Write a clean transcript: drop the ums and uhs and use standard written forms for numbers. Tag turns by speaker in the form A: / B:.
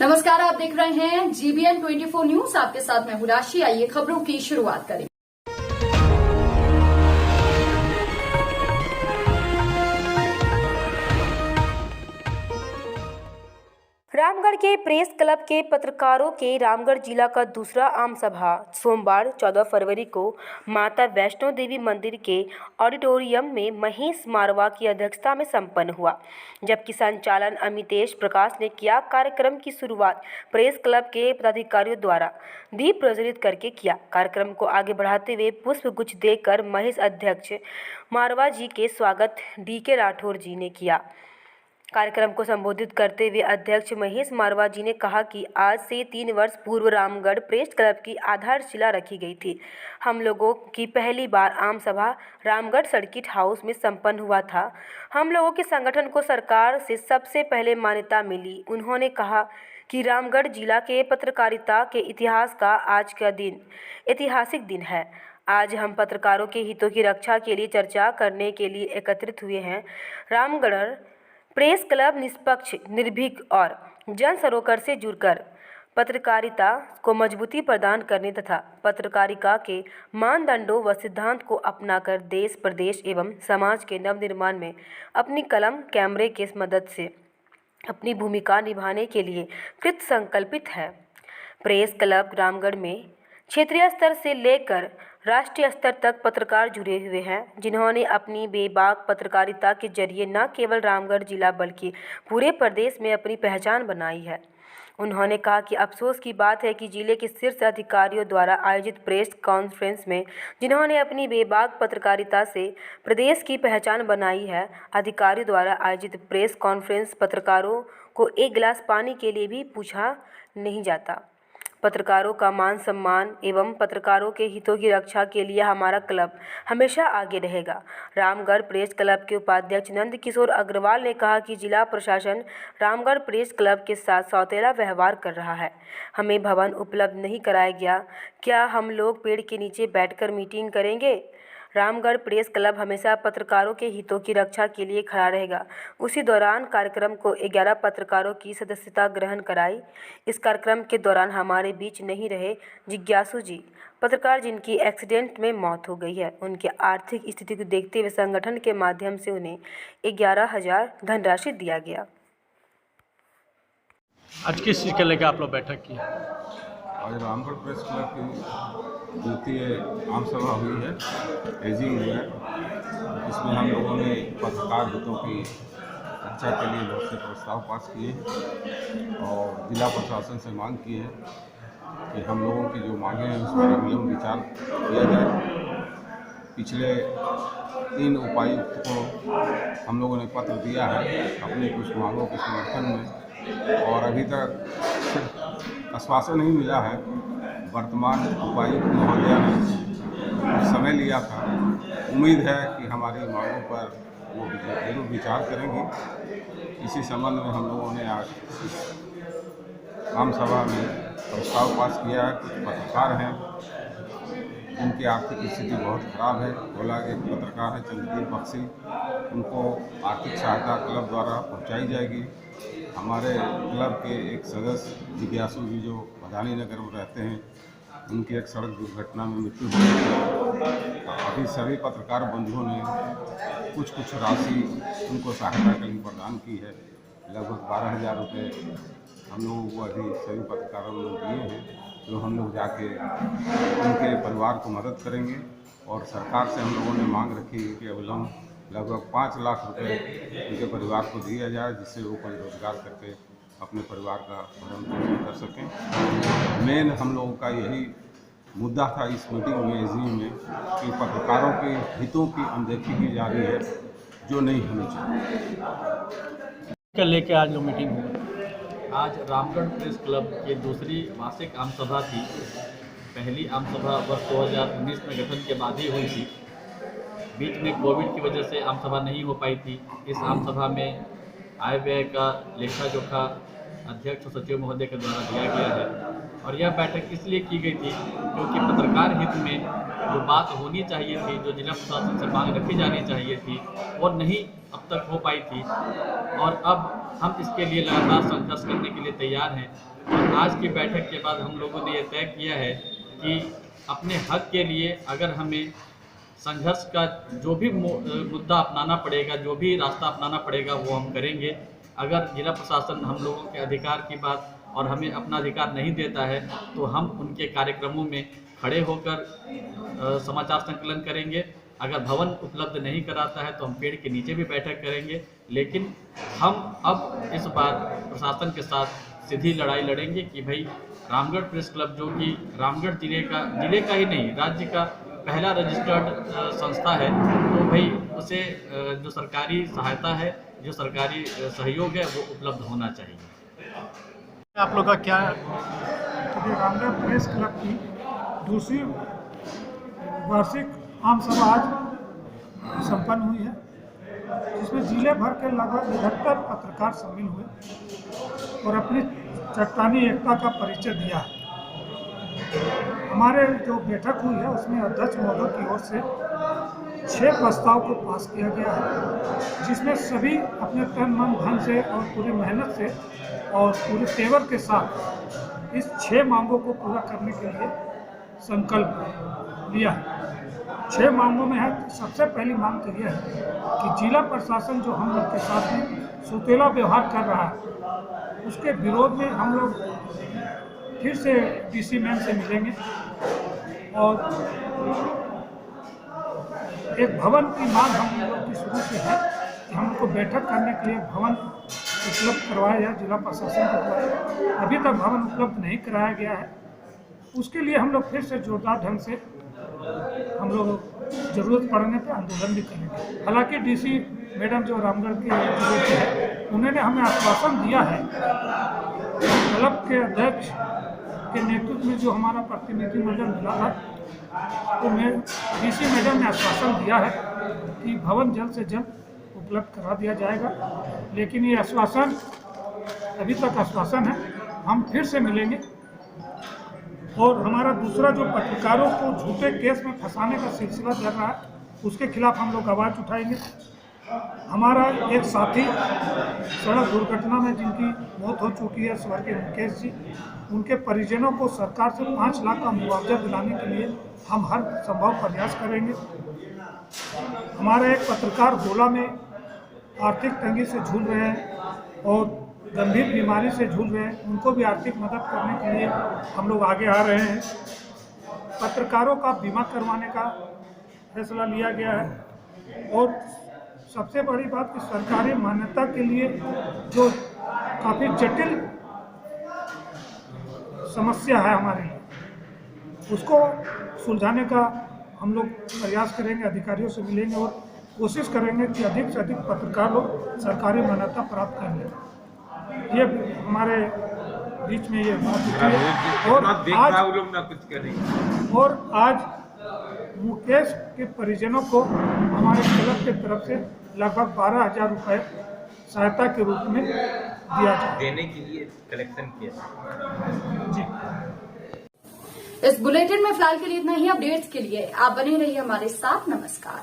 A: नमस्कार, आप देख रहे हैं GBN 24 न्यूज। आपके साथ मैं हूं राशि। आइए खबरों की शुरुआत करें।
B: रामगढ़ के प्रेस क्लब के पत्रकारों के रामगढ़ जिला का दूसरा आम सभा सोमवार 14 फरवरी को माता वैष्णो देवी मंदिर के ऑडिटोरियम में महेश मारवा की अध्यक्षता में संपन्न हुआ, जबकि संचालन अमितेश प्रकाश ने किया। कार्यक्रम की शुरुआत प्रेस क्लब के पदाधिकारियों द्वारा दीप प्रज्वलित करके किया। कार्यक्रम को आगे बढ़ाते हुए पुष्प गुच्छ देकर महेश अध्यक्ष मारवा जी के स्वागत DK राठौर जी ने किया। कार्यक्रम को संबोधित करते हुए अध्यक्ष महेश मारवा जी ने कहा कि आज से 3 वर्ष पूर्व रामगढ़ प्रेस क्लब की आधारशिला रखी गई थी। हम लोगों की पहली बार आम सभा रामगढ़ सर्किट हाउस में संपन्न हुआ था। हम लोगों के संगठन को सरकार से सबसे पहले मान्यता मिली। उन्होंने कहा कि रामगढ़ जिला के पत्रकारिता के इतिहास का आज का दिन ऐतिहासिक दिन है। आज हम पत्रकारों के हितों की रक्षा के लिए चर्चा करने के लिए एकत्रित हुए हैं। रामगढ़ प्रेस क्लब निष्पक्ष, निर्भीक और जन सरोकार से जुड़कर पत्रकारिता को मजबूती प्रदान करने तथा पत्रकारिता के मानदंडों व सिद्धांत को अपनाकर देश, प्रदेश एवं समाज के नवनिर्माण में अपनी कलम कैमरे के मदद से अपनी भूमिका निभाने के लिए कृत संकल्पित है। प्रेस क्लब रामगढ़ में क्षेत्रीय स्तर से लेकर राष्ट्रीय स्तर तक पत्रकार जुड़े हुए हैं, जिन्होंने अपनी बेबाक पत्रकारिता के जरिए न केवल रामगढ़ जिला बल्कि पूरे प्रदेश में अपनी पहचान बनाई है। उन्होंने कहा कि अफसोस की बात है कि जिले के शीर्ष अधिकारियों द्वारा आयोजित प्रेस कॉन्फ्रेंस में जिन्होंने अपनी बेबाक पत्रकारिता से प्रदेश की पहचान बनाई है, अधिकारियों द्वारा आयोजित प्रेस कॉन्फ्रेंस पत्रकारों को एक गिलास पानी के लिए भी पूछा नहीं जाता। पत्रकारों का मान सम्मान एवं पत्रकारों के हितों की रक्षा के लिए हमारा क्लब हमेशा आगे रहेगा। रामगढ़ प्रेस क्लब के उपाध्यक्ष नंद किशोर अग्रवाल ने कहा कि जिला प्रशासन रामगढ़ प्रेस क्लब के साथ सौतेला व्यवहार कर रहा है। हमें भवन उपलब्ध नहीं कराया गया। क्या हम लोग पेड़ के नीचे बैठकर मीटिंग करेंगे? रामगढ़ प्रेस क्लब हमेशा पत्रकारों के हितों की रक्षा के लिए खड़ा रहेगा। उसी दौरान कार्यक्रम को 11 पत्रकारों की सदस्यता ग्रहण कराई। इस कार्यक्रम के दौरान हमारे बीच नहीं रहे जिज्ञासु जी, पत्रकार जिनकी एक्सीडेंट में मौत हो गई है। उनकी आर्थिक स्थिति को देखते हुए संगठन के माध्यम से उन्हें 11,000 धनराशि दिया गया।
C: आज किस चीज़ के लेकर आप लोग बैठक की?
D: आज रामगढ़ प्रेस क्लब की द्वितीय आम सभा हुई है, एजिंग हुआ है। इसमें हम लोगों ने पत्रकार हितों की रक्षा के लिए बहुत से प्रस्ताव पास किए हैं और जिला प्रशासन से मांग की है कि हम लोगों की जो मांगे हैं उस पर विलंब विचार किया जाए। पिछले 3 उपायुक्त को हम लोगों ने पत्र दिया है अपनी कुछ मांगों के समर्थन में और अभी तक आश्वासन नहीं मिला है। वर्तमान उपायुक्त महोदया ने समय लिया था। उम्मीद है कि हमारी मांगों पर वो जरूर विचार करेंगे। इसी संबंध में हम लोगों ने आज आम सभा में प्रस्ताव पास किया है। कुछ पत्रकार हैं उनकी आर्थिक स्थिति बहुत खराब है। गोला के पत्रकार हैं चंद्रदीप बख्शी, उनको आर्थिक सहायता क्लब द्वारा पहुंचाई जाएगी। हमारे क्लब के एक सदस्य जिज्ञासु जी जो मधानी नगर में रहते हैं, उनकी एक सड़क दुर्घटना में मृत्यु हो गई। अभी सभी पत्रकार बंधुओं ने कुछ राशि उनको सहायता के लिए प्रदान की है। लगभग 12,000 रुपये हम लोगों को अभी सभी पत्रकारों ने दिए हैं, जो हम लोग जाके उनके परिवार को मदद करेंगे। और सरकार से हम लोगों ने मांग रखी है कि अविलंब लगभग 5 लाख रुपए उनके परिवार को दिया जाए, जिससे वो कोई रोजगार करके अपने परिवार का भरण पोषण कर सकें। मेन हम लोगों का यही मुद्दा था इस मीटिंग में, एजिंग में, कि पत्रकारों के हितों की अनदेखी की जा रही है, जो नहीं होनी चाहिए।
C: क्या लेके आज जो मीटिंग हुई?
E: आज रामगढ़ प्रेस क्लब की दूसरी मासिक आम सभा थी। पहली आम सभा वर्ष 2019 में गठन के बाद ही हुई थी। बीच में कोविड की वजह से आम सभा नहीं हो पाई थी। इस आम सभा में आय व्यय का लेखा जोखा अध्यक्ष और सचिव महोदय के द्वारा दिया गया है। और यह बैठक इसलिए की गई थी क्योंकि पत्रकार हित में जो बात होनी चाहिए थी, जो जिला प्रशासन से मांग रखी जानी चाहिए थी, वो नहीं अब तक हो पाई थी। और अब हम इसके लिए लगातार संघर्ष करने के लिए तैयार हैं। और आज की बैठक के बाद हम लोगों ने ये तय किया है कि अपने हक के लिए अगर हमें संघर्ष का जो भी मुद्दा अपनाना पड़ेगा, जो भी रास्ता अपनाना पड़ेगा, वो हम करेंगे। अगर जिला प्रशासन हम लोगों के अधिकार की बात और हमें अपना अधिकार नहीं देता है तो हम उनके कार्यक्रमों में खड़े होकर समाचार संकलन करेंगे। अगर भवन उपलब्ध नहीं कराता है तो हम पेड़ के नीचे भी बैठक करेंगे। लेकिन हम अब इस बार प्रशासन के साथ सीधी लड़ाई लड़ेंगे कि भाई रामगढ़ प्रेस क्लब जो कि रामगढ़ जिले का ही नहीं, राज्य का पहला रजिस्टर्ड संस्था है, तो भाई उसे जो सरकारी सहायता है, जो सरकारी सहयोग है, वो उपलब्ध होना चाहिए।
C: आप लोग का क्या
F: क्योंकि रामगढ़ प्रेस क्लब की दूसरी वार्षिक आम सभा आज संपन्न हुई है, जिसमें जिले भर के लगभग 79 पत्रकार शामिल हुए और अपनी चट्टानी एकता का परिचय दिया है। हमारे जो बैठक हुई है उसमें अध्यक्ष महोदय की ओर से 6 प्रस्ताव को पास किया गया है, जिसमें सभी अपने तन मन धन से और पूरी मेहनत से और पूरे तेवर के साथ इस 6 मांगों को पूरा करने के लिए संकल्प लिया है। 6 मांगों में है, सबसे पहली मांग तो यह है कि जिला प्रशासन जो हम लोग के साथ में सौतेला व्यवहार कर रहा है, उसके विरोध में हम लोग फिर से डीसी मैम से मिलेंगे और एक भवन की मांग हम लोग की शुरू से है कि हम लोग को बैठक करने के लिए भवन उपलब्ध करवाया जाए जिला प्रशासन के द्वारा। अभी तक भवन उपलब्ध नहीं कराया गया है, उसके लिए हम लोग फिर से जोरदार ढंग से हम लोग जरूरत पड़ने पर आंदोलन भी करेंगे। हालांकि डीसी मैडम जो रामगढ़ के जिले के हैं, उन्होंने हमें आश्वासन दिया है, क्लब के अध्यक्ष के नेतृत्व में जो हमारा प्रतिनिधिमंडल मिला था, तो डीसी मैडम ने आश्वासन दिया है कि भवन जल्द से जल्द उपलब्ध करा दिया जाएगा। लेकिन ये आश्वासन अभी तक आश्वासन है, हम फिर से मिलेंगे। और हमारा दूसरा जो पत्रकारों को झूठे केस में फंसाने का सिलसिला चल रहा है, उसके खिलाफ हम लोग आवाज़ उठाएंगे। हमारा एक साथी सड़क दुर्घटना में जिनकी मौत हो चुकी है, स्वर्गीय मुकेश जी, उनके परिजनों को सरकार से 5 लाख का मुआवजा दिलाने के लिए हम हर संभव प्रयास करेंगे। हमारा एक पत्रकार गोला में आर्थिक तंगी से झूल रहे हैं और गंभीर बीमारी से झूल रहे हैं, उनको भी आर्थिक मदद करने के लिए हम लोग आगे आ रहे हैं। पत्रकारों का बीमा करवाने का फैसला लिया गया है। और सबसे बड़ी बात कि सरकारी मान्यता के लिए जो काफ़ी जटिल समस्या है हमारे लिए, उसको सुलझाने का हम लोग प्रयास करेंगे, अधिकारियों से मिलेंगे और कोशिश करेंगे कि अधिक से अधिक पत्रकार लोग सरकारी मान्यता प्राप्त कर लें। ये हमारे बीच में ये बात हुई है। और आज मुकेश के परिजनों को हमारे क्लब की तरफ से लगभग 12,000 रुपये सहायता के रूप में दिया जाए,
G: देने के लिए कलेक्शन किया
F: जी।
A: इस बुलेटिन में फिलहाल के लिए इतना ही। अपडेट्स के लिए आप बने रहिए हमारे साथ। नमस्कार।